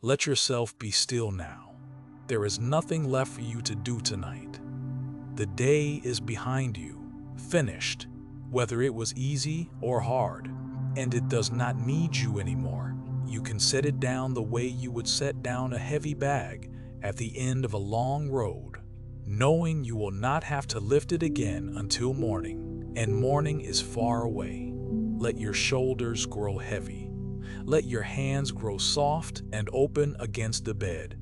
Let yourself be still now. There is nothing left for you to do tonight. The day is behind you, finished, whether it was easy or hard, and it does not need you anymore. You can set it down the way you would set down a heavy bag at the end of a long road, knowing you will not have to lift it again until morning, and morning is far away. Let your shoulders grow heavy. Let your hands grow soft and open against the bed.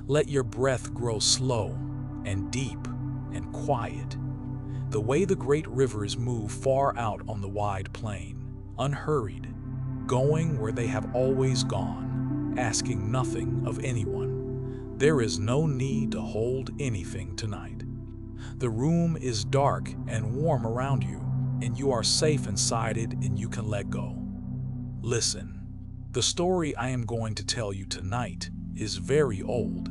Let your breath grow slow and deep and quiet, the way the great rivers move far out on the wide plain, unhurried, going where they have always gone, asking nothing of anyone. There is no need to hold anything tonight. The room is dark and warm around you, and you are safe inside it, and you can let go. Listen, the story I am going to tell you tonight is very old.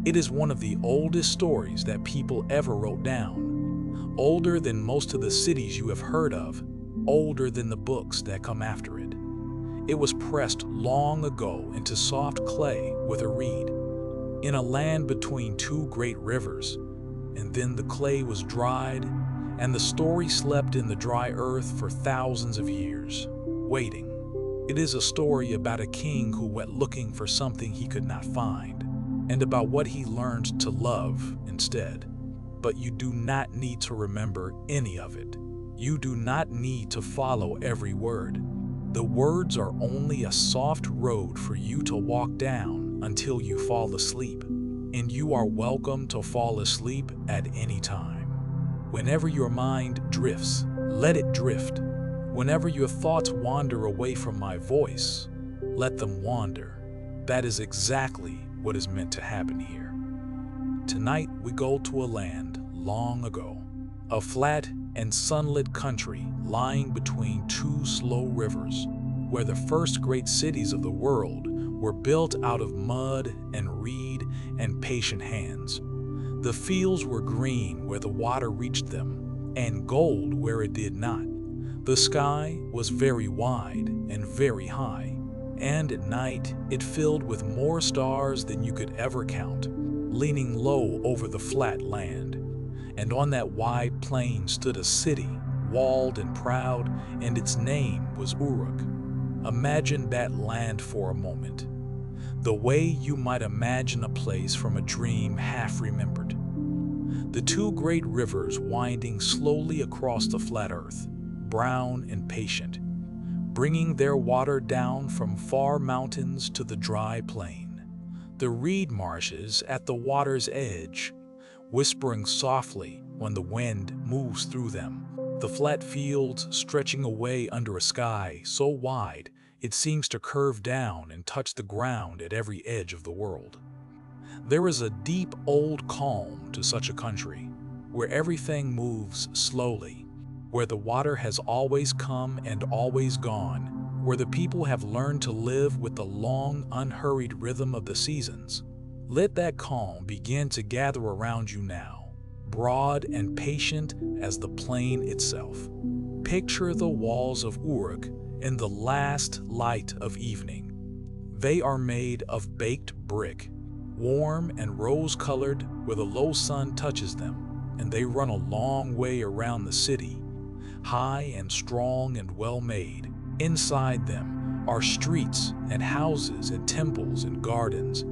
It is one of the oldest stories that people ever wrote down, older than most of the cities you have heard of, older than the books that come after it. It was pressed long ago into soft clay with a reed, in a land between two great rivers, and then the clay was dried, and the story slept in the dry earth for thousands of years, waiting. It is a story about a king who went looking for something he could not find, and about what he learned to love instead. But you do not need to remember any of it. You do not need to follow every word. The words are only a soft road for you to walk down until you fall asleep, and you are welcome to fall asleep at any time. Whenever your mind drifts, let it drift. Whenever your thoughts wander away from my voice, let them wander. That is exactly what is meant to happen here. Tonight we go to a land long ago, a flat and sunlit country lying between two slow rivers, where the first great cities of the world were built out of mud and reed and patient hands. The fields were green where the water reached them, and gold where it did not. The sky was very wide and very high, and at night it filled with more stars than you could ever count, leaning low over the flat land. And on that wide plain stood a city, walled and proud, and its name was Uruk. Imagine that land for a moment, the way you might imagine a place from a dream half remembered. The two great rivers winding slowly across the flat earth, brown and patient, bringing their water down from far mountains to the dry plain. The reed marshes at the water's edge, whispering softly when the wind moves through them. The flat fields stretching away under a sky so wide it seems to curve down and touch the ground at every edge of the world. There is a deep old calm to such a country, where everything moves slowly, where the water has always come and always gone, where the people have learned to live with the long, unhurried rhythm of the seasons. Let that calm begin to gather around you now, broad and patient as the plain itself. Picture the walls of Uruk in the last light of evening. They are made of baked brick, warm and rose-colored where the low sun touches them, and they run a long way around the city, high and strong and well-made. Inside them are streets and houses and temples and gardens,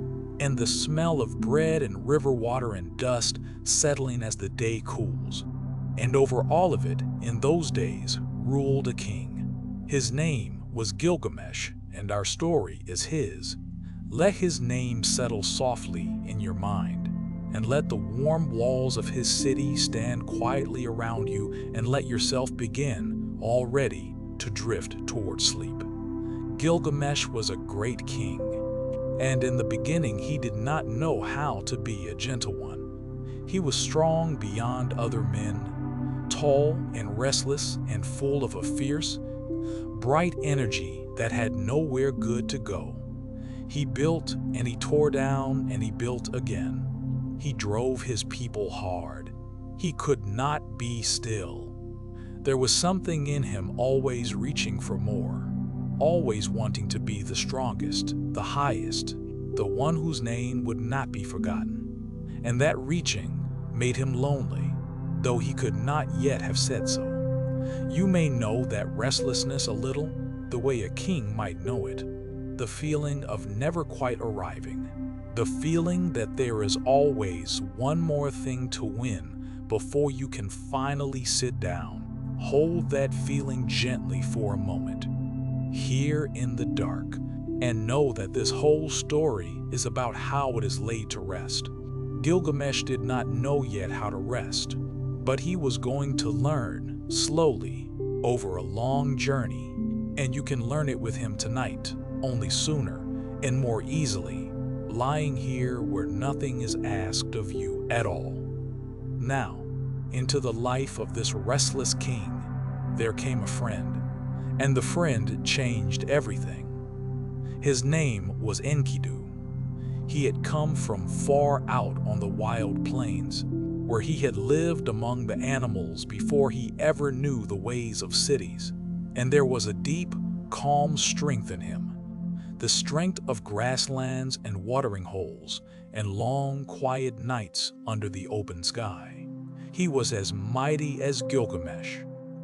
and the smell of bread and river water and dust settling as the day cools. And over all of it, in those days, ruled a king. His name was Gilgamesh, and our story is his. Let his name settle softly in your mind, and let the warm walls of his city stand quietly around you, and let yourself begin, already, to drift toward sleep. Gilgamesh was a great king, and in the beginning he did not know how to be a gentle one. He was strong beyond other men, tall and restless and full of a fierce, bright energy that had nowhere good to go. He built and he tore down and he built again. He drove his people hard. He could not be still. There was something in him always reaching for more, always wanting to be the strongest, the highest. the one whose name would not be forgotten. And that reaching made him lonely, though he could not yet have said so. You may know that restlessness a little, the way a king might know it, the feeling of never quite arriving, the feeling that there is always one more thing to win before you can finally sit down. Hold that feeling gently for a moment, here in the dark, and know that this whole story is about how it is laid to rest. Gilgamesh did not know yet how to rest, but he was going to learn slowly over a long journey, and you can learn it with him tonight, only sooner and more easily, lying here where nothing is asked of you at all. Now, into the life of this restless king, there came a friend, and the friend changed everything. His name was Enkidu. He had come from far out on the wild plains, where he had lived among the animals before he ever knew the ways of cities, and there was a deep, calm strength in him, the strength of grasslands and watering holes and long, quiet nights under the open sky. He was as mighty as Gilgamesh,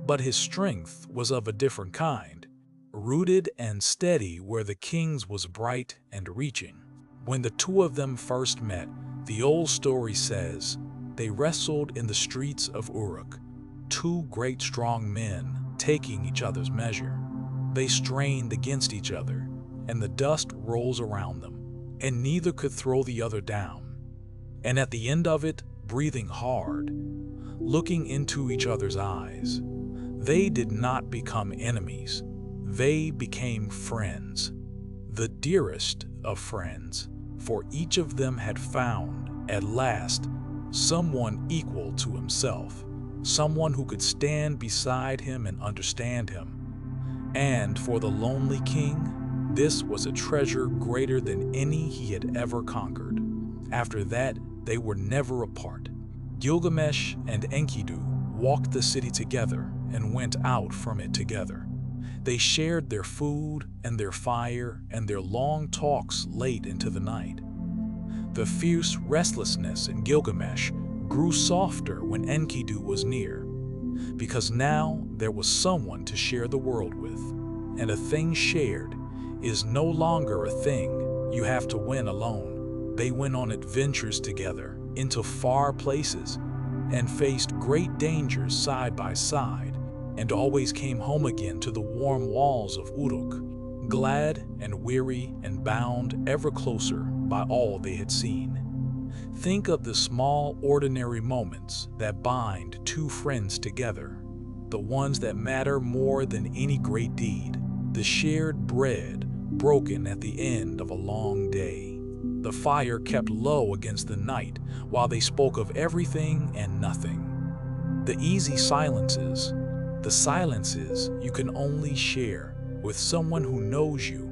but his strength was of a different kind, rooted and steady where the king's was bright and reaching. When the two of them first met, the old story says, they wrestled in the streets of Uruk, two great strong men taking each other's measure. They strained against each other, and the dust rolls around them, and neither could throw the other down. And at the end of it, breathing hard, looking into each other's eyes, they did not become enemies. They became friends, the dearest of friends, for each of them had found, at last, someone equal to himself, someone who could stand beside him and understand him. And for the lonely king, this was a treasure greater than any he had ever conquered. After that, they were never apart. Gilgamesh and Enkidu walked the city together and went out from it together. They shared their food and their fire and their long talks late into the night. The fierce restlessness in Gilgamesh grew softer when Enkidu was near, because now there was someone to share the world with, and a thing shared is no longer a thing you have to win alone. They went on adventures together into far places and faced great dangers side by side, and always came home again to the warm walls of Uruk, glad and weary and bound ever closer by all they had seen. Think of the small, ordinary moments that bind two friends together, the ones that matter more than any great deed, the shared bread broken at the end of a long day, the fire kept low against the night while they spoke of everything and nothing, the easy silences, the silences you can only share with someone who knows you,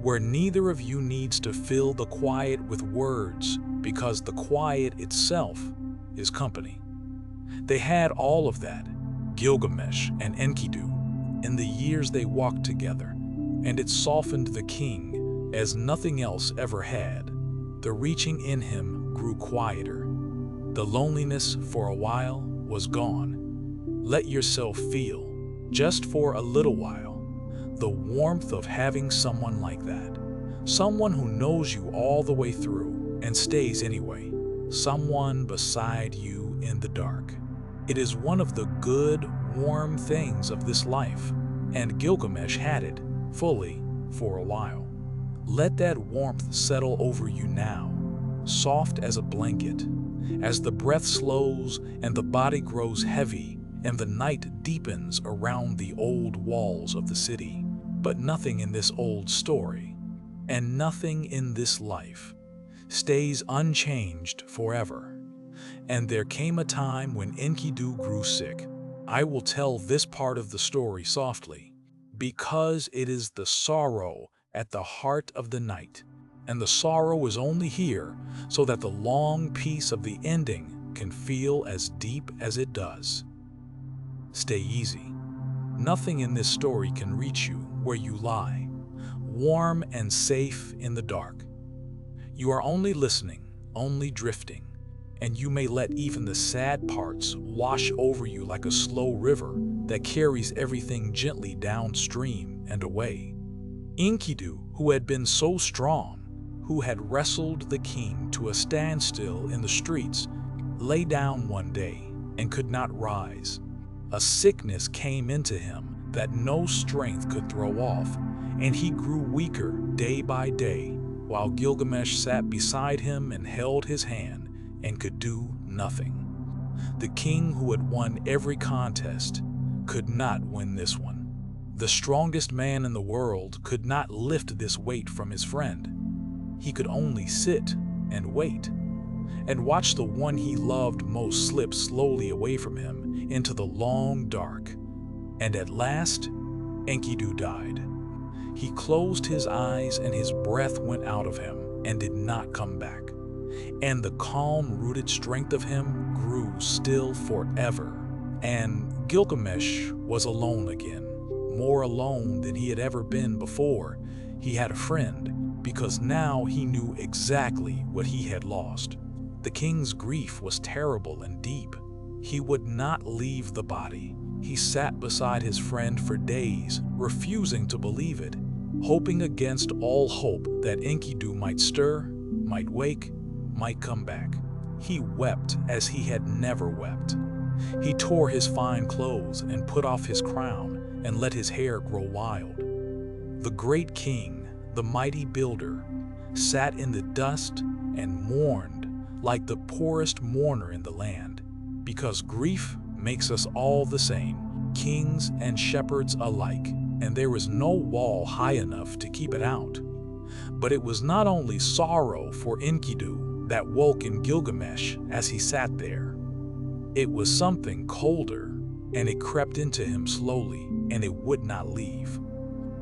where neither of you needs to fill the quiet with words because the quiet itself is company. They had all of that, Gilgamesh and Enkidu, in the years they walked together, and it softened the king as nothing else ever had. The reaching in him grew quieter. The loneliness for a while was gone. Let yourself feel, just for a little while, the warmth of having someone like that. Someone who knows you all the way through and stays anyway. Someone beside you in the dark. It is one of the good, warm things of this life, and Gilgamesh had it fully for a while. Let that warmth settle over you now, soft as a blanket, as the breath slows and the body grows heavy and the night deepens around the old walls of the city. But nothing in this old story, and nothing in this life, stays unchanged forever. And there came a time when Enkidu grew sick. I will tell this part of the story softly, because it is the sorrow at the heart of the night, and the sorrow is only here so that the long piece of the ending can feel as deep as it does. Stay easy. Nothing in this story can reach you where you lie, warm and safe in the dark. You are only listening, only drifting, and you may let even the sad parts wash over you like a slow river that carries everything gently downstream and away. Enkidu, who had been so strong, who had wrestled the king to a standstill in the streets, lay down one day and could not rise. A sickness came into him that no strength could throw off, and he grew weaker day by day, while Gilgamesh sat beside him and held his hand and could do nothing. The king who had won every contest could not win this one. The strongest man in the world could not lift this weight from his friend. He could only sit and wait, and watch the one he loved most slip slowly away from him into the long dark. And at last, Enkidu died. He closed his eyes and his breath went out of him and did not come back. And the calm-rooted strength of him grew still forever. And Gilgamesh was alone again, more alone than he had ever been before. He had a friend, because now he knew exactly what he had lost. The king's grief was terrible and deep. He would not leave the body. He sat beside his friend for days, refusing to believe it, hoping against all hope that Enkidu might stir, might wake, might come back. He wept as he had never wept. He tore his fine clothes and put off his crown and let his hair grow wild. The great king, the mighty builder, sat in the dust and mourned like the poorest mourner in the land, because grief makes us all the same, kings and shepherds alike, and there is no wall high enough to keep it out. But it was not only sorrow for Enkidu that woke in Gilgamesh as he sat there. It was something colder, and it crept into him slowly, and it would not leave.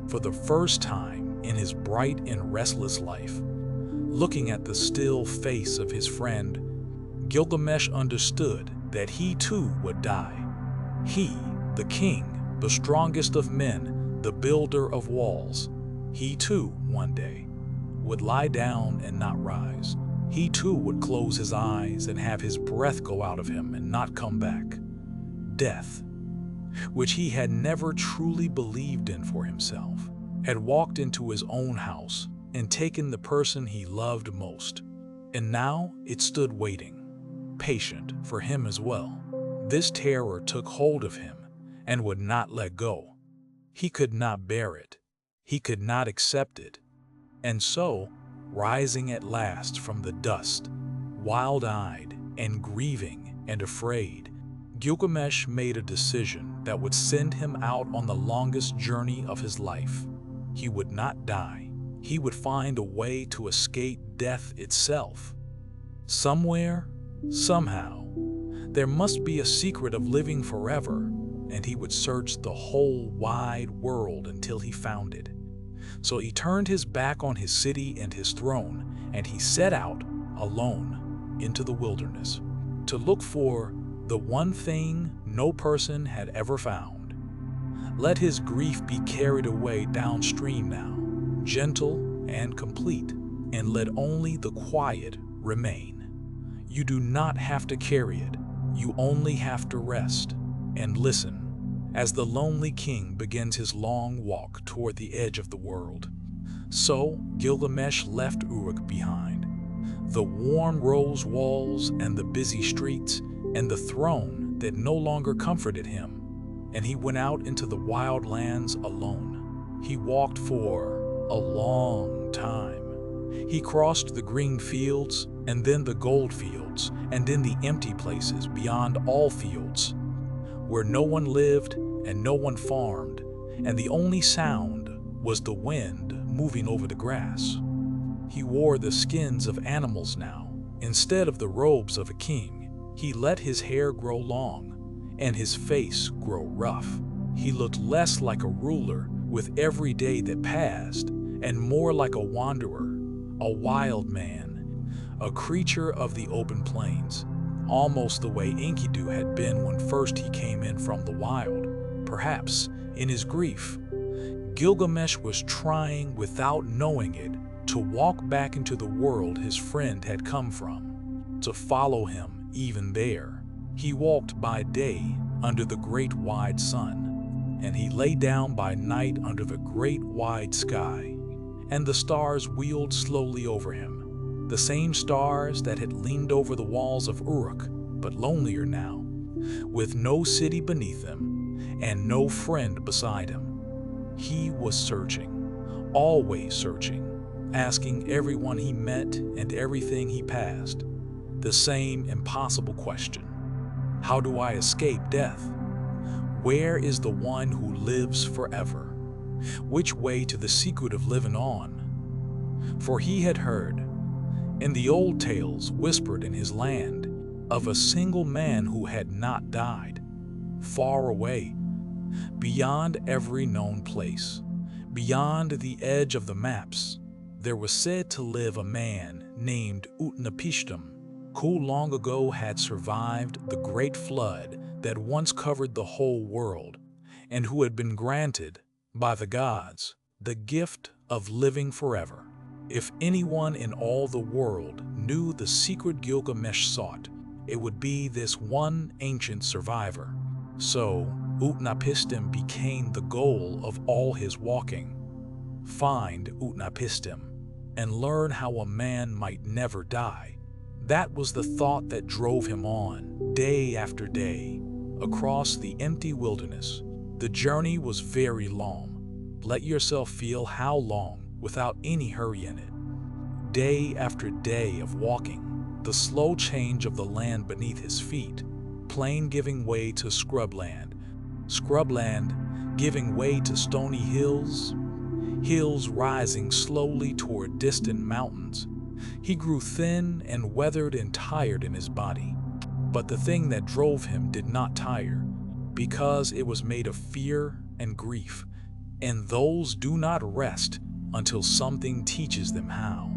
For the first time in his bright and restless life, looking at the still face of his friend, Gilgamesh understood that he too would die. He, the king, the strongest of men, the builder of walls, he too, one day, would lie down and not rise. He too would close his eyes and have his breath go out of him and not come back. Death, which he had never truly believed in for himself, had walked into his own house and taken the person he loved most. And now it stood waiting, patient for him as well. This terror took hold of him and would not let go. He could not bear it. He could not accept it. And so, rising at last from the dust, wild-eyed and grieving and afraid, Gilgamesh made a decision that would send him out on the longest journey of his life. He would not die. He would find a way to escape death itself. Somewhere, somehow, there must be a secret of living forever, and he would search the whole wide world until he found it. So he turned his back on his city and his throne, and he set out, alone, into the wilderness, to look for the one thing no person had ever found. Let his grief be carried away downstream now, gentle and complete, and let only the quiet remain. You do not have to carry it, you only have to rest and listen as the lonely king begins his long walk toward the edge of the world. So Gilgamesh left Uruk behind, the warm rose walls and the busy streets and the throne that no longer comforted him, and he went out into the wild lands alone. He walked for a long time. He crossed the green fields and then the gold fields and then the empty places beyond all fields, where no one lived and no one farmed, and the only sound was the wind moving over the grass. He wore the skins of animals now, instead of the robes of a king. He let his hair grow long, and his face grow rough. He looked less like a ruler with every day that passed, and more like a wanderer, a wild man, a creature of the open plains, almost the way Enkidu had been when first he came in from the wild. Perhaps, in his grief, Gilgamesh was trying, without knowing it, to to walk back into the world his friend had come from, to follow him even there. He walked by day under the great wide sun, and he lay down by night under the great wide sky, and the stars wheeled slowly over him, the same stars that had leaned over the walls of Uruk, but lonelier now, with no city beneath him and no friend beside him. He was searching, always searching, asking everyone he met and everything he passed the same impossible question: how do I escape death? Where is the one who lives forever? Which way to the secret of living on? For he had heard, in the old tales whispered in his land, of a single man who had not died, far away, beyond every known place, beyond the edge of the maps. There was said to live a man named Utnapishtim, who long ago had survived the great flood that once covered the whole world, and who had been granted, by the gods, the gift of living forever. If anyone in all the world knew the secret Gilgamesh sought, it would be this one ancient survivor. So Utnapishtim became the goal of all his walking. Find Utnapishtim and learn how a man might never die. That was the thought that drove him on, day after day, across the empty wilderness. The journey was very long. Let yourself feel how long without any hurry in it. Day after day of walking, the slow change of the land beneath his feet, plain giving way to scrubland, scrubland giving way to stony hills, hills rising slowly toward distant mountains. He grew thin and weathered and tired in his body. But the thing that drove him did not tire, because it was made of fear and grief, and those do not rest until something teaches them how.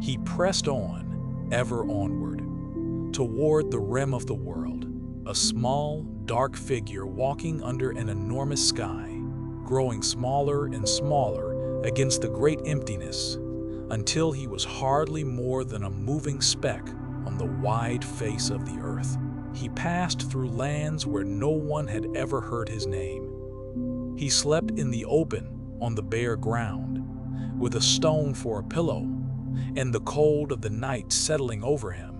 He pressed on, ever onward, toward the rim of the world, a small, dark figure walking under an enormous sky, growing smaller and smaller against the great emptiness, until he was hardly more than a moving speck on the wide face of the earth. He passed through lands where no one had ever heard his name. He slept in the open on the bare ground, with a stone for a pillow, and the cold of the night settling over him.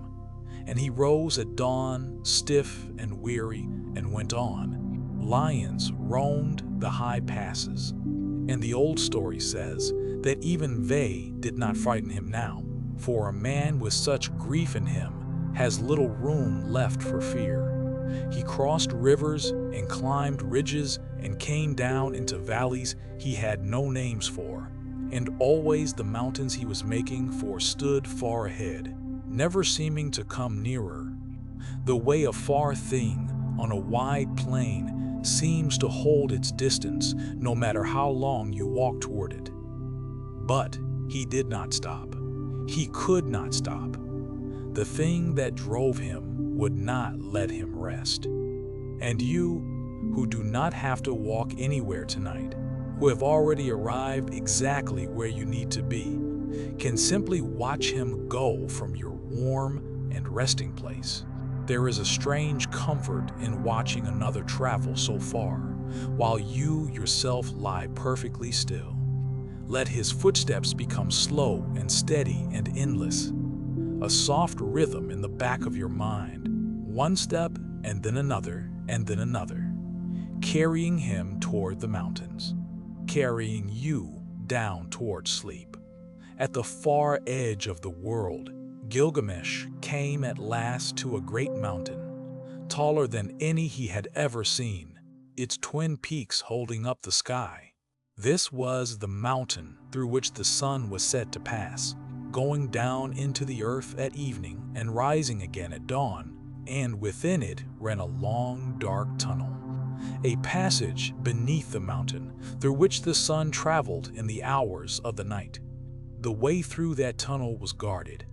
And he rose at dawn, stiff and weary, and went on. Lions roamed the high passes, and the old story says that even they did not frighten him now, for a man with such grief in him has little room left for fear. He crossed rivers and climbed ridges and came down into valleys he had no names for, and always the mountains he was making for stood far ahead, never seeming to come nearer. The way a far thing on a wide plain seems to hold its distance no matter how long you walk toward it. But he did not stop. He could not stop. The thing that drove him would not let him rest. And you, who do not have to walk anywhere tonight, who have already arrived exactly where you need to be, can simply watch him go from your warm and resting place. There is a strange comfort in watching another travel so far, while you yourself lie perfectly still. Let his footsteps become slow and steady and endless, a soft rhythm in the back of your mind, one step and then another, carrying him toward the mountains, carrying you down toward sleep. At the far edge of the world, Gilgamesh came at last to a great mountain, taller than any he had ever seen, its twin peaks holding up the sky. This was the mountain through which the sun was said to pass, going down into the earth at evening and rising again at dawn, and within it ran a long, dark tunnel, a passage beneath the mountain through which the sun traveled in the hours of the night. The way through that tunnel was guarded,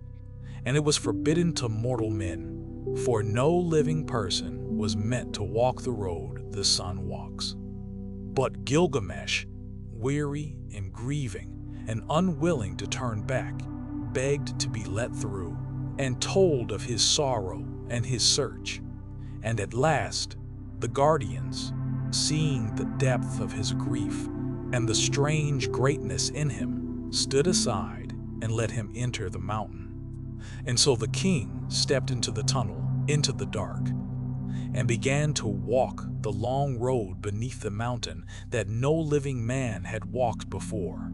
and it was forbidden to mortal men, for no living person was meant to walk the road the sun walks. But Gilgamesh, weary and grieving, and unwilling to turn back, begged to be let through, and told of his sorrow and his search. And at last, the guardians, seeing the depth of his grief and the strange greatness in him, stood aside and let him enter the mountain. And so the king stepped into the tunnel, into the dark, and began to walk the long road beneath the mountain that no living man had walked before.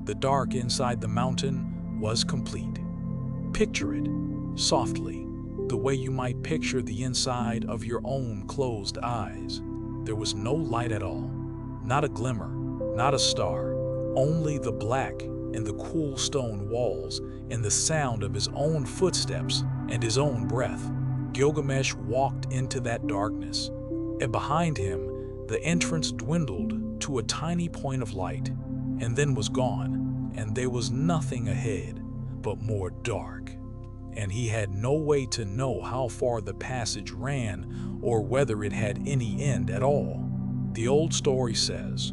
The dark inside the mountain was complete. Picture it, softly, the way you might picture the inside of your own closed eyes. There was no light at all, not a glimmer, not a star, only the black and the cool stone walls and the sound of his own footsteps and his own breath. Gilgamesh walked into that darkness, and behind him the entrance dwindled to a tiny point of light, and then was gone, and there was nothing ahead but more dark. And he had no way to know how far the passage ran or whether it had any end at all. The old story says,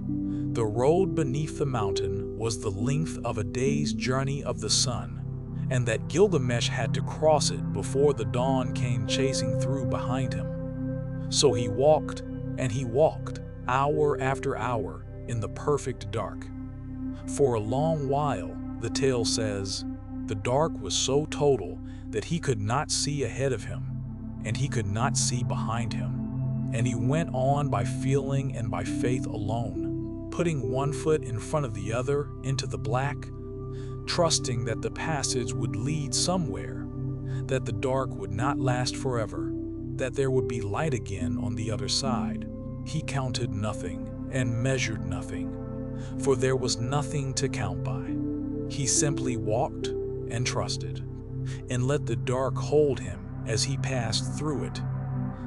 the road beneath the mountain was the length of a day's journey of the sun, and that Gilgamesh had to cross it before the dawn came chasing through behind him. So he walked, and he walked, hour after hour, in the perfect dark. For a long while, the tale says, the dark was so total that he could not see ahead of him, and he could not see behind him. And he went on by feeling and by faith alone, putting one foot in front of the other into the black, trusting that the passage would lead somewhere, that the dark would not last forever, that there would be light again on the other side. He counted nothing and measured nothing, for there was nothing to count by. He simply walked and trusted, and let the dark hold him as he passed through it.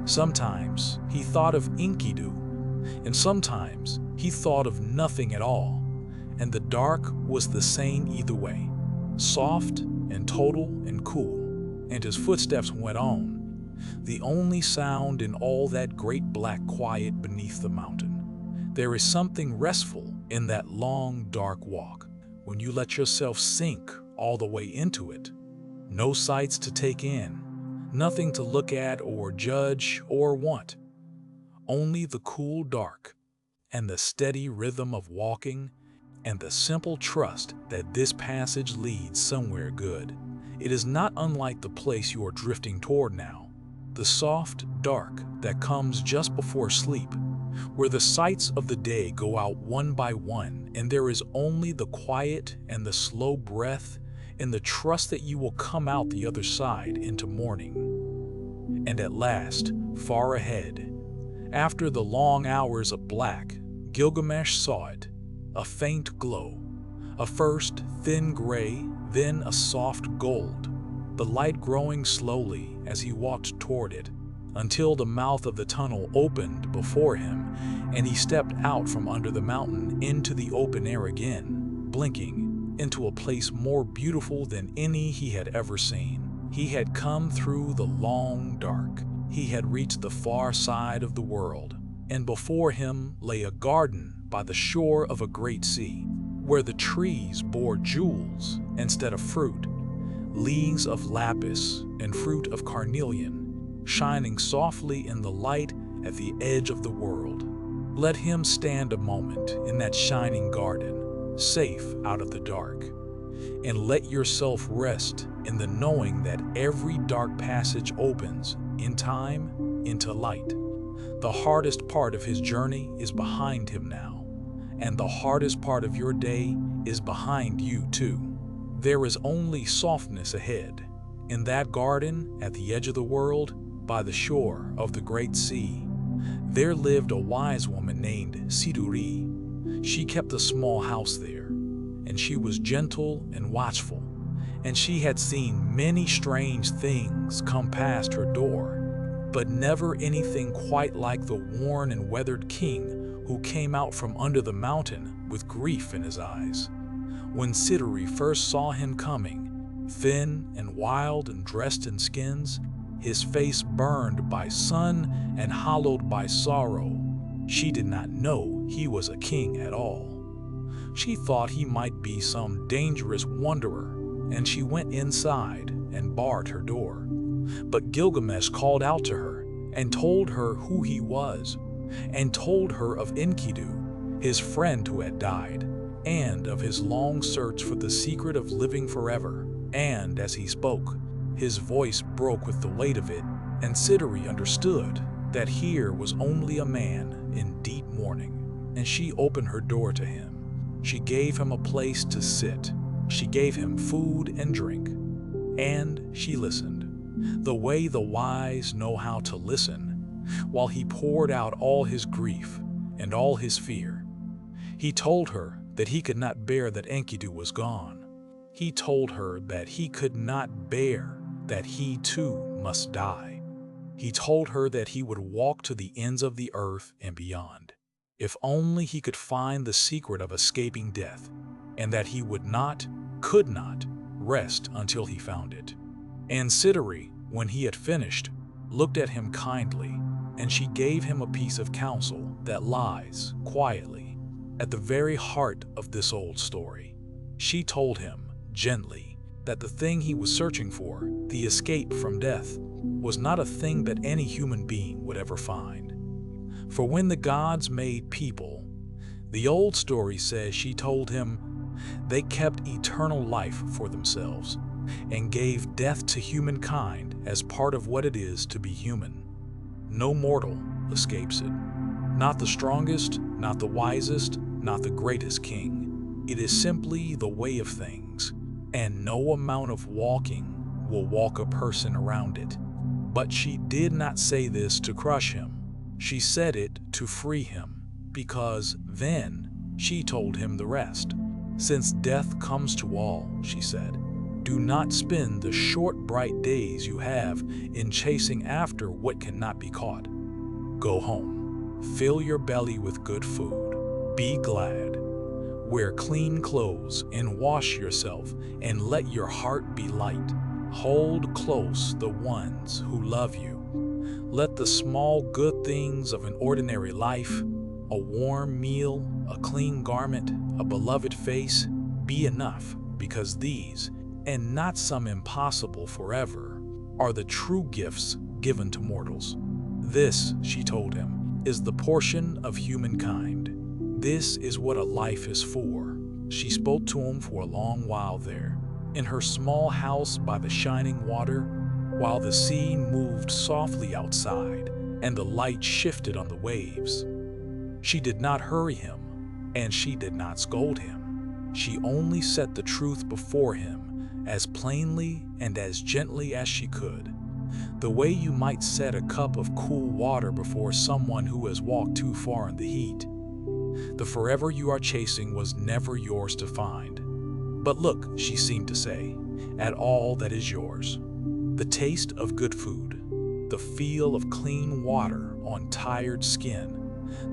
Sometimes he thought of Enkidu, and sometimes he thought of nothing at all, and the dark was the same either way, soft and total and cool, and his footsteps went on, the only sound in all that great black quiet beneath the mountain. There is something restful in that long, dark walk, when you let yourself sink all the way into it. No sights to take in, nothing to look at or judge or want. Only the cool dark and the steady rhythm of walking and the simple trust that this passage leads somewhere good. It is not unlike the place you are drifting toward now, the soft dark that comes just before sleep, where the sights of the day go out one by one and there is only the quiet and the slow breath and the trust that you will come out the other side into morning. And at last, far ahead, after the long hours of black, Gilgamesh saw it, a faint glow, a first thin gray, then a soft gold, the light growing slowly as he walked toward it, until the mouth of the tunnel opened before him, and he stepped out from under the mountain into the open air again, blinking, into a place more beautiful than any he had ever seen. He had come through the long dark. He had reached the far side of the world, and before him lay a garden by the shore of a great sea, where the trees bore jewels instead of fruit, leaves of lapis and fruit of carnelian, shining softly in the light at the edge of the world. Let him stand a moment in that shining garden, safe out of the dark, and let yourself rest in the knowing that every dark passage opens, in time, into light. The hardest part of his journey is behind him now, and the hardest part of your day is behind you too. There is only softness ahead. In that garden at the edge of the world, by the shore of the great sea, there lived a wise woman named Siduri. She kept a small house there, and she was gentle and watchful, and she had seen many strange things come past her door, but never anything quite like the worn and weathered king who came out from under the mountain with grief in his eyes. When Siduri first saw him coming, thin and wild and dressed in skins, his face burned by sun and hollowed by sorrow, she did not know he was a king at all. She thought he might be some dangerous wanderer, and she went inside and barred her door. But Gilgamesh called out to her and told her who he was, and told her of Enkidu, his friend who had died, and of his long search for the secret of living forever. And as he spoke, his voice broke with the weight of it, and Siduri understood that here was only a man in deep mourning. And she opened her door to him. She gave him a place to sit. She gave him food and drink. And she listened, the way the wise know how to listen, while he poured out all his grief and all his fear. He told her that he could not bear that Enkidu was gone. He told her that he could not bear that he too must die. He told her that he would walk to the ends of the earth and beyond, if only he could find the secret of escaping death, and that he could not rest until he found it. And Siduri, when he had finished, looked at him kindly, and she gave him a piece of counsel that lies quietly at the very heart of this old story. She told him gently that the thing he was searching for, the escape from death, was not a thing that any human being would ever find. For when the gods made people, the old story says she told him they kept eternal life for themselves and gave death to humankind as part of what it is to be human. No mortal escapes it. Not the strongest, not the wisest, not the greatest king. It is simply the way of things, and no amount of walking will walk a person around it. But she did not say this to crush him. She said it to free him, because then she told him the rest. Since death comes to all, she said, do not spend the short bright days you have in chasing after what cannot be caught. Go home, fill your belly with good food, be glad, wear clean clothes and wash yourself, and let your heart be light. Hold close the ones who love you. Let the small good things of an ordinary life, a warm meal, a clean garment, a beloved face, be enough, because these, and not some impossible forever, are the true gifts given to mortals. This, she told him, is the portion of humankind. This is what a life is for. She spoke to him for a long while there, in her small house by the shining water, while the sea moved softly outside and the light shifted on the waves. She did not hurry him, and she did not scold him. She only set the truth before him as plainly and as gently as she could, the way you might set a cup of cool water before someone who has walked too far in the heat. The forever you are chasing was never yours to find. But look, she seemed to say, at all that is yours. The taste of good food, the feel of clean water on tired skin,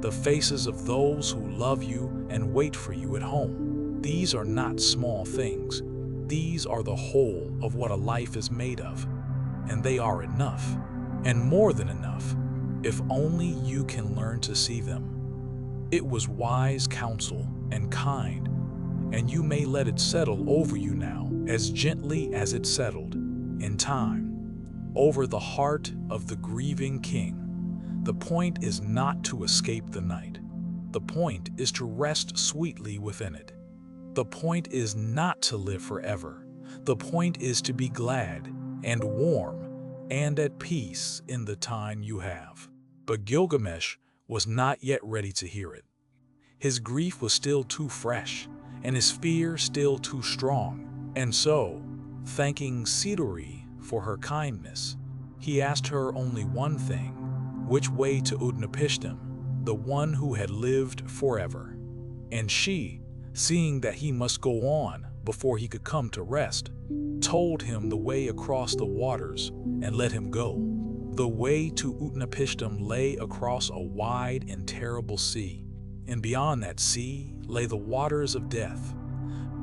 the faces of those who love you and wait for you at home. These are not small things. These are the whole of what a life is made of. And they are enough, and more than enough, if only you can learn to see them. It was wise counsel and kind, and you may let it settle over you now as gently as it settled, in time, over the heart of the grieving king. The point is not to escape the night. The point is to rest sweetly within it. The point is not to live forever. The point is to be glad and warm and at peace in the time you have. But Gilgamesh was not yet ready to hear it. His grief was still too fresh, and his fear still too strong. And so, thanking Siduri for her kindness, he asked her only one thing: which way to Utnapishtim, the one who had lived forever. And she, seeing that he must go on before he could come to rest, told him the way across the waters and let him go. The way to Utnapishtim lay across a wide and terrible sea, and beyond that sea lay the waters of death,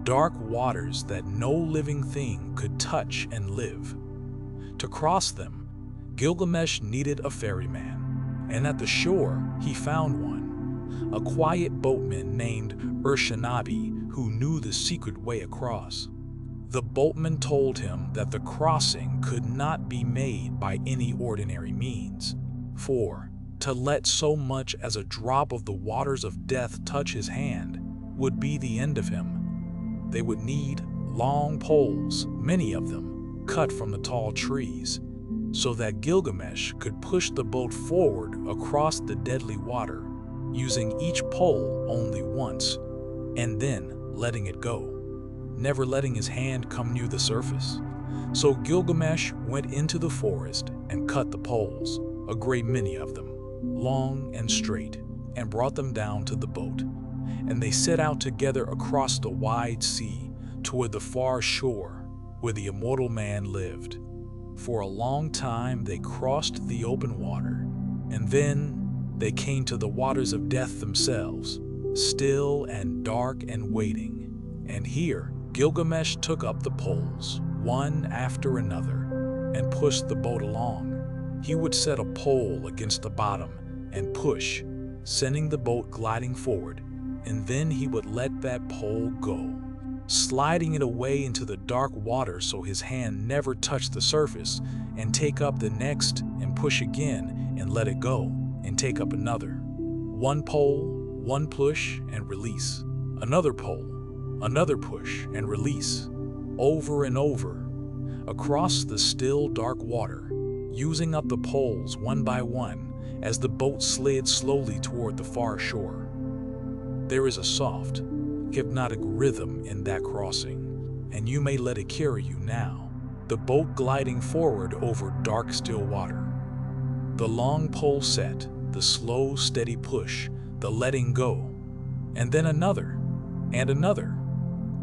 dark waters that no living thing could touch and live. To cross them, Gilgamesh needed a ferryman, and at the shore he found one. a quiet boatman named Urshanabi who knew the secret way across. The boatman told him that the crossing could not be made by any ordinary means, for to let so much as a drop of the waters of death touch his hand would be the end of him. They would need long poles, many of them cut from the tall trees, so that Gilgamesh could push the boat forward across the deadly water, using each pole only once, and then letting it go, never letting his hand come near the surface. So Gilgamesh went into the forest and cut the poles, a great many of them, long and straight, and brought them down to the boat. And they set out together across the wide sea toward the far shore where the immortal man lived. For a long time they crossed the open water, and then they came to the waters of death themselves, still and dark and waiting. And here Gilgamesh took up the poles, one after another, and pushed the boat along. He would set a pole against the bottom and push, sending the boat gliding forward, and then he would let that pole go, sliding it away into the dark water so his hand never touched the surface, and take up the next and push again and let it go, and take up another. One pole, one push and release. Another pole, another push and release. Over and over, across the still dark water, using up the poles one by one as the boat slid slowly toward the far shore. There is a soft, hypnotic rhythm in that crossing, and you may let it carry you now, the boat gliding forward over dark still water. The long pole set, the slow steady push, the letting go, and then another, and another,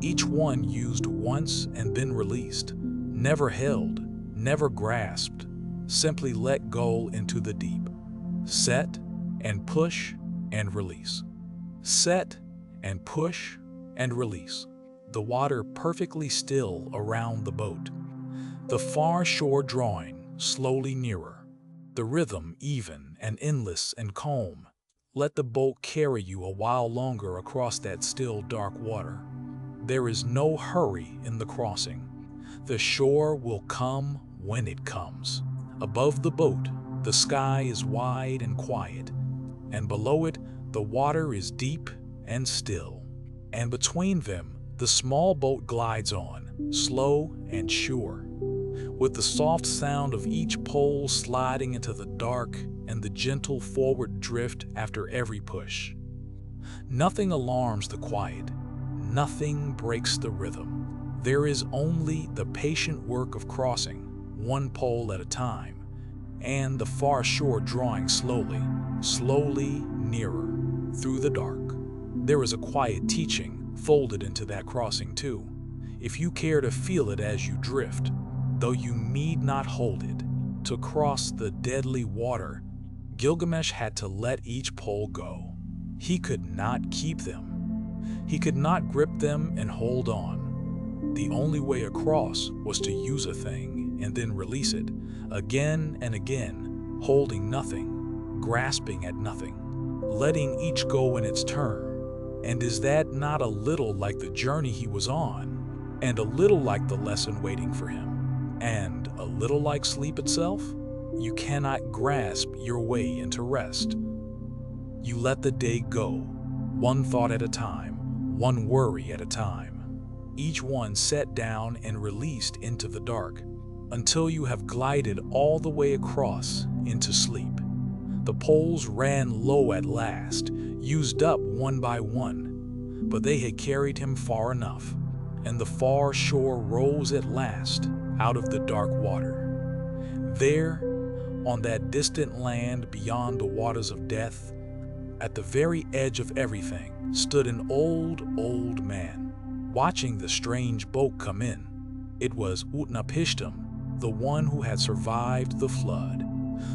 each one used once and then released, never held, never grasped, simply let go into the deep. Set and push and release. Set and push and release. The water perfectly still around the boat. The far shore drawing slowly nearer. The rhythm even and endless and calm. Let the boat carry you a while longer across that still dark water. There is no hurry in the crossing. The shore will come when it comes. Above the boat, the sky is wide and quiet, and below it, the water is deep and still. And between them, the small boat glides on, slow and sure, with the soft sound of each pole sliding into the dark and the gentle forward drift after every push. Nothing alarms the quiet. Nothing breaks the rhythm. There is only the patient work of crossing, one pole at a time, and the far shore drawing slowly, slowly nearer through the dark. There is a quiet teaching folded into that crossing too, if you care to feel it as you drift, though you need not hold it. To cross the deadly water, Gilgamesh had to let each pole go. He could not keep them. He could not grip them and hold on. The only way across was to use a thing and then release it, again and again, holding nothing, grasping at nothing, letting each go in its turn. And is that not a little like the journey he was on, and a little like the lesson waiting for him, and a little like sleep itself? You cannot grasp your way into rest. You let the day go, one thought at a time, one worry at a time, each one set down and released into the dark, until you have glided all the way across into sleep. The poles ran low at last, used up one by one, but they had carried him far enough, and the far shore rose at last out of the dark water. There, on that distant land beyond the waters of death, at the very edge of everything, stood an old man, watching the strange boat come in. It was Utnapishtim, the one who had survived the flood,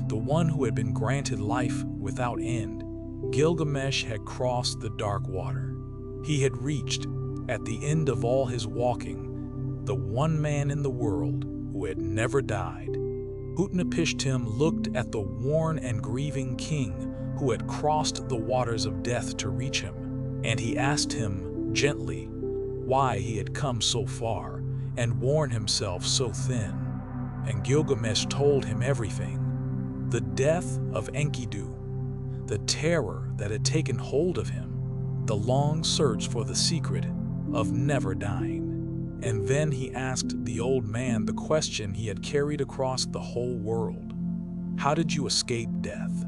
the one who had been granted life without end. Gilgamesh had crossed the dark water. He had reached, at the end of all his walking, the one man in the world who had never died. Utnapishtim looked at the worn and grieving king who had crossed the waters of death to reach him, and he asked him gently why he had come so far and worn himself so thin. And Gilgamesh told him everything: the death of Enkidu, the terror that had taken hold of him, the long search for the secret of never dying. And then he asked the old man the question he had carried across the whole world: how did you escape death?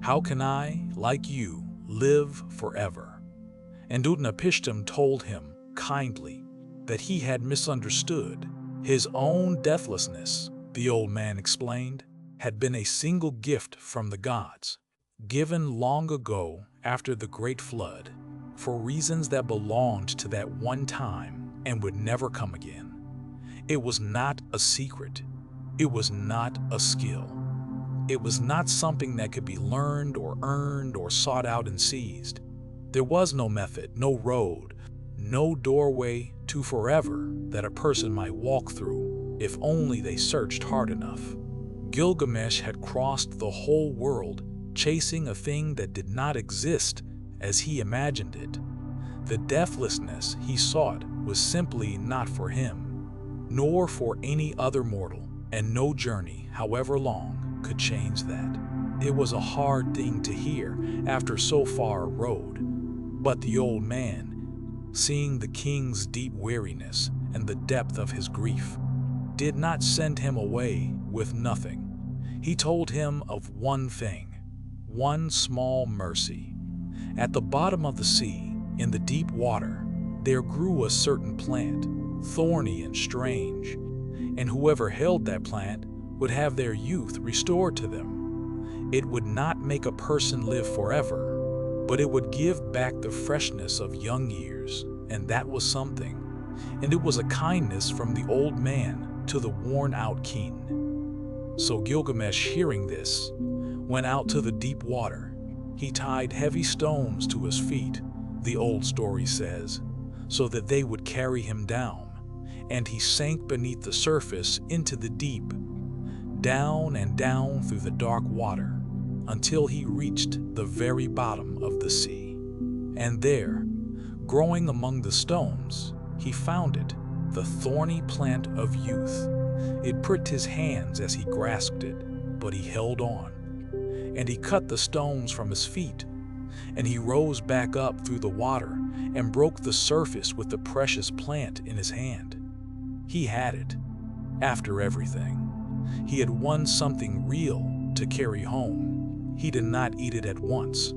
How can I, like you, live forever? And Utnapishtim told him kindly that he had misunderstood. His own deathlessness, the old man explained, had been a single gift from the gods, given long ago after the great flood, for reasons that belonged to that one time and would never come again. It was not a secret. It was not a skill. It was not something that could be learned or earned or sought out and seized. There was no method, no road, no doorway to forever that a person might walk through if only they searched hard enough. Gilgamesh had crossed the whole world chasing a thing that did not exist as he imagined it. The deathlessness he sought was simply not for him, nor for any other mortal, and no journey, however long, could change that. It was a hard thing to hear after so far a road, but the old man, seeing the king's deep weariness and the depth of his grief, did not send him away with nothing. He told him of one thing, one small mercy. At the bottom of the sea, in the deep water, there grew a certain plant, thorny and strange, and whoever held that plant would have their youth restored to them. It would not make a person live forever, but it would give back the freshness of young years, and that was something. And it was a kindness from the old man to the worn-out king. So Gilgamesh, hearing this, went out to the deep water. He tied heavy stones to his feet, the old story says, so that they would carry him down, and he sank beneath the surface into the deep, down and down through the dark water, until he reached the very bottom of the sea. And there, growing among the stones, he found it, the thorny plant of youth. It pricked his hands as he grasped it, but he held on. And he cut the stones from his feet, and he rose back up through the water and broke the surface with the precious plant in his hand. He had it. After everything, he had won something real to carry home. He did not eat it at once.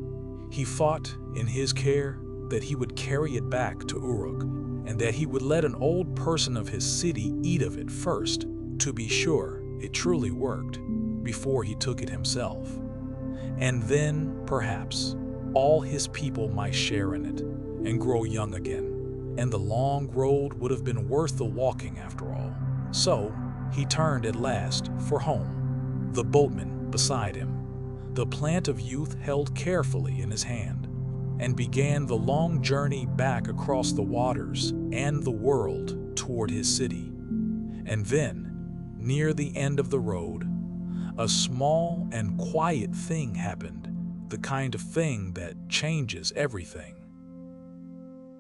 He fought in his care that he would carry it back to Uruk, and that he would let an old person of his city eat of it first, to be sure it truly worked, before he took it himself. And then, perhaps, all his people might share in it and grow young again, and the long road would have been worth the walking after all. So he turned at last for home, the boatman beside him, the plant of youth held carefully in his hand, and began the long journey back across the waters and the world toward his city. And then, near the end of the road, a small and quiet thing happened, the kind of thing that changes everything.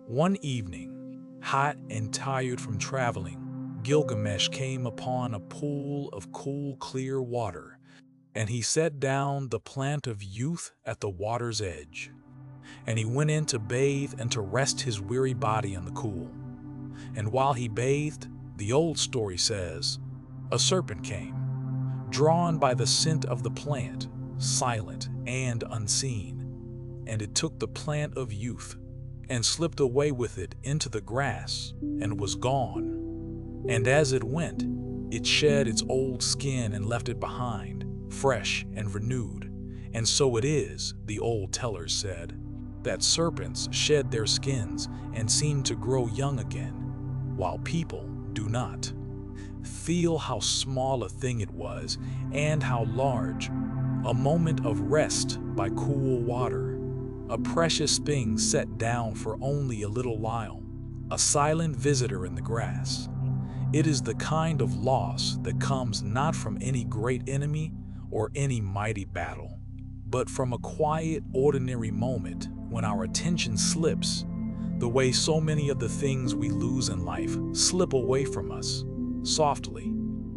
One evening, hot and tired from traveling, Gilgamesh came upon a pool of cool, clear water, and he set down the plant of youth at the water's edge. And he went in to bathe and to rest his weary body in the cool. And while he bathed, the old story says, a serpent came, drawn by the scent of the plant, silent and unseen. And it took the plant of youth and slipped away with it into the grass and was gone. And as it went, it shed its old skin and left it behind, fresh and renewed. And so it is, the old tellers said, that serpents shed their skins and seem to grow young again, while people do not. Feel how small a thing it was and how large. A moment of rest by cool water, a precious thing set down for only a little while, a silent visitor in the grass. It is the kind of loss that comes not from any great enemy or any mighty battle, but from a quiet, ordinary moment when our attention slips, the way so many of the things we lose in life slip away from us, softly,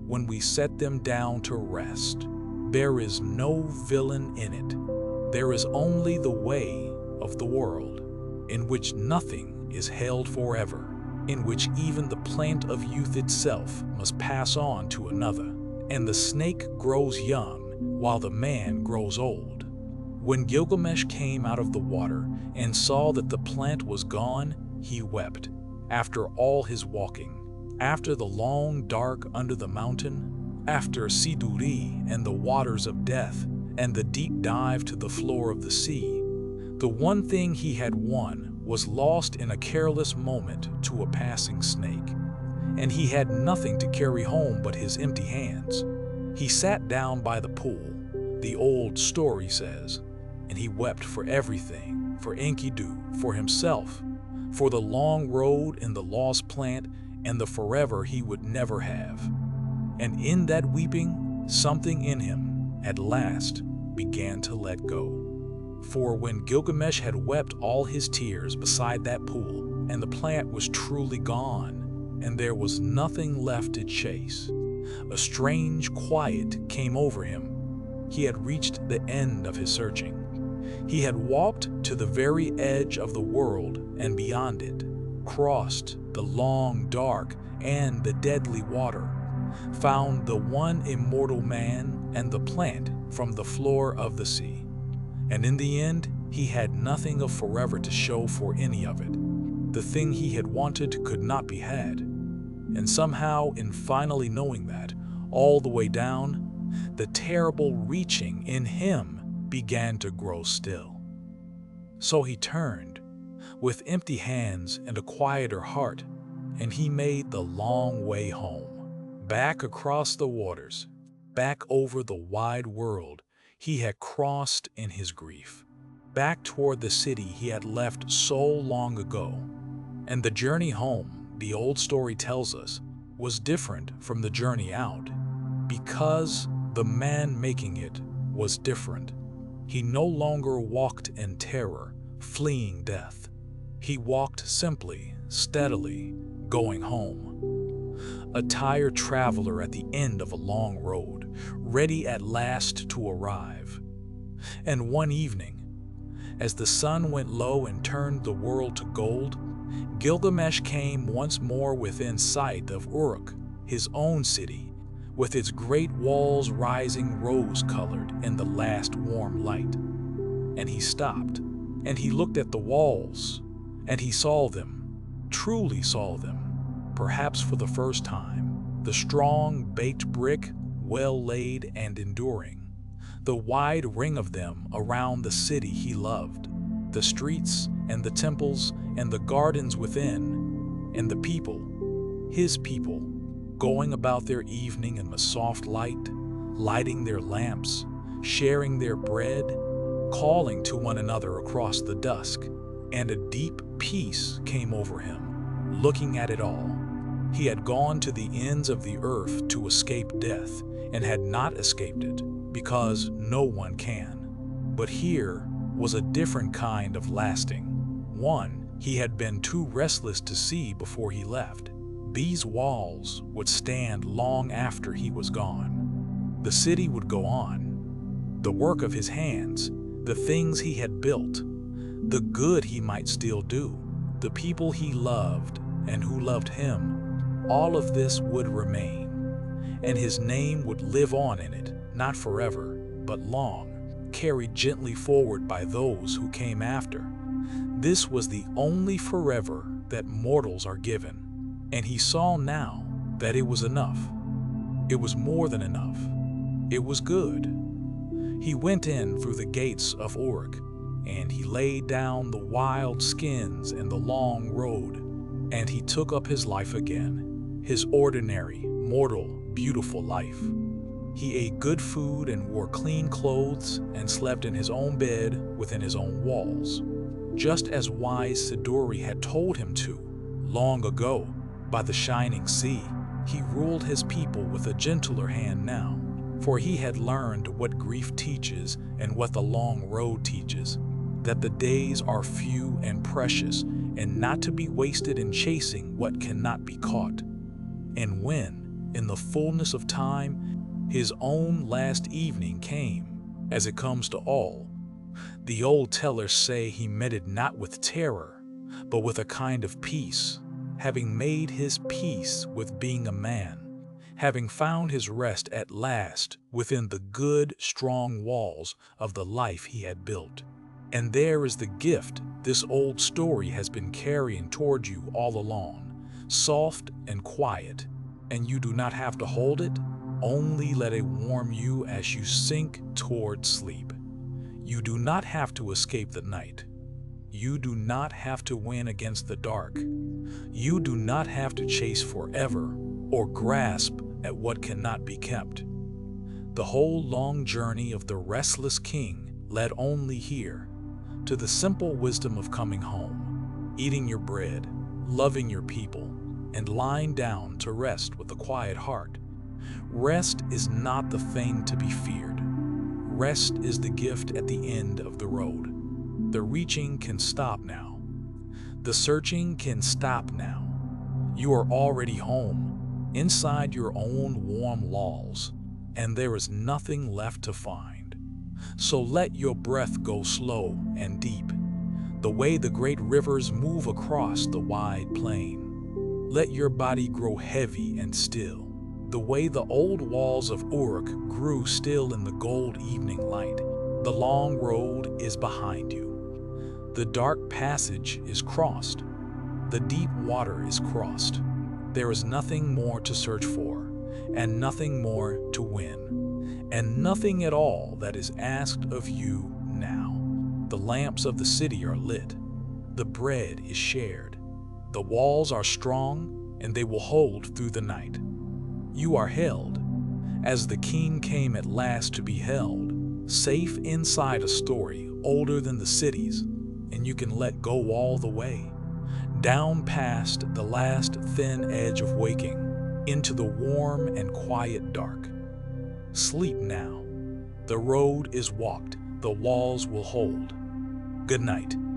when we set them down to rest. There is no villain in it. There is only the way of the world, in which nothing is held forever, in which even the plant of youth itself must pass on to another, and the snake grows young while the man grows old. When Gilgamesh came out of the water and saw that the plant was gone, he wept. After all his walking, after the long dark under the mountain, after Siduri and the waters of death, and the deep dive to the floor of the sea, the one thing he had won was lost in a careless moment to a passing snake, and he had nothing to carry home but his empty hands. He sat down by the pool, the old story says, and he wept for everything, for Enkidu, for himself, for the long road and the lost plant and the forever he would never have. And in that weeping, something in him, at last, began to let go. For when Gilgamesh had wept all his tears beside that pool, and the plant was truly gone, and there was nothing left to chase, a strange quiet came over him. He had reached the end of his searching. He had walked to the very edge of the world and beyond it, crossed the long, dark, and the deadly water, found the one immortal man and the plant from the floor of the sea. And in the end, he had nothing of forever to show for any of it. The thing he had wanted could not be had. And somehow, in finally knowing that, all the way down, the terrible reaching in him began to grow still. So he turned, with empty hands and a quieter heart, and he made the long way home, back across the waters, back over the wide world he had crossed in his grief, back toward the city he had left so long ago. And the journey home, the old story tells us, was different from the journey out, because the man making it was different. He no longer walked in terror, fleeing death. He walked simply, steadily, going home. A tired traveler at the end of a long road, ready at last to arrive. And one evening, as the sun went low and turned the world to gold, Gilgamesh came once more within sight of Uruk, his own city, with its great walls rising rose-colored in the last warm light. And he stopped, and he looked at the walls, and he saw them, truly saw them, perhaps for the first time, the strong, baked brick, well-laid and enduring, the wide ring of them around the city he loved, the streets and the temples and the gardens within, and the people, his people, going about their evening in the soft light, lighting their lamps, sharing their bread, calling to one another across the dusk, and a deep peace came over him, looking at it all. He had gone to the ends of the earth to escape death, and had not escaped it, because no one can. But here was a different kind of lasting, one he had been too restless to see before he left. These walls would stand long after he was gone. The city would go on. The work of his hands, the things he had built, the good he might still do, the people he loved and who loved him, all of this would remain. And his name would live on in it, not forever, but long, carried gently forward by those who came after. This was the only forever that mortals are given. And he saw now that it was enough. It was more than enough. It was good. He went in through the gates of Uruk, and he laid down the wild skins and the long road, and he took up his life again, his ordinary, mortal, beautiful life. He ate good food and wore clean clothes and slept in his own bed within his own walls, just as wise Siduri had told him to, long ago. By the shining sea, he ruled his people with a gentler hand now, For he had learned what grief teaches and what the long road teaches, that the days are few and precious, and not to be wasted in chasing what cannot be caught. And when, in the fullness of time, his own last evening came, as it comes to all, the old tellers say he met it not with terror, but with a kind of peace, having made his peace with being a man, having found his rest at last within the good, strong walls of the life he had built. And there is the gift this old story has been carrying toward you all along, soft and quiet, and you do not have to hold it, only let it warm you as you sink toward sleep. You do not have to escape the night. You do not have to win against the dark. You do not have to chase forever or grasp at what cannot be kept. The whole long journey of the restless king led only here, to the simple wisdom of coming home, eating your bread, loving your people, and lying down to rest with a quiet heart. Rest is not the thing to be feared. Rest is the gift at the end of the road. The reaching can stop now. The searching can stop now. You are already home, inside your own warm walls, and there is nothing left to find. So let your breath go slow and deep, the way the great rivers move across the wide plain. Let your body grow heavy and still, the way the old walls of Uruk grew still in the gold evening light. The long road is behind you. The dark passage is crossed. The deep water is crossed. There is nothing more to search for, and nothing more to win, and nothing at all that is asked of you now. The lamps of the city are lit. The bread is shared. The walls are strong, and they will hold through the night. You are held, as the king came at last to be held, safe inside a story older than the cities, and you can let go all the way, down past the last thin edge of waking, into the warm and quiet dark. Sleep now. The road is walked, the walls will hold. Good night.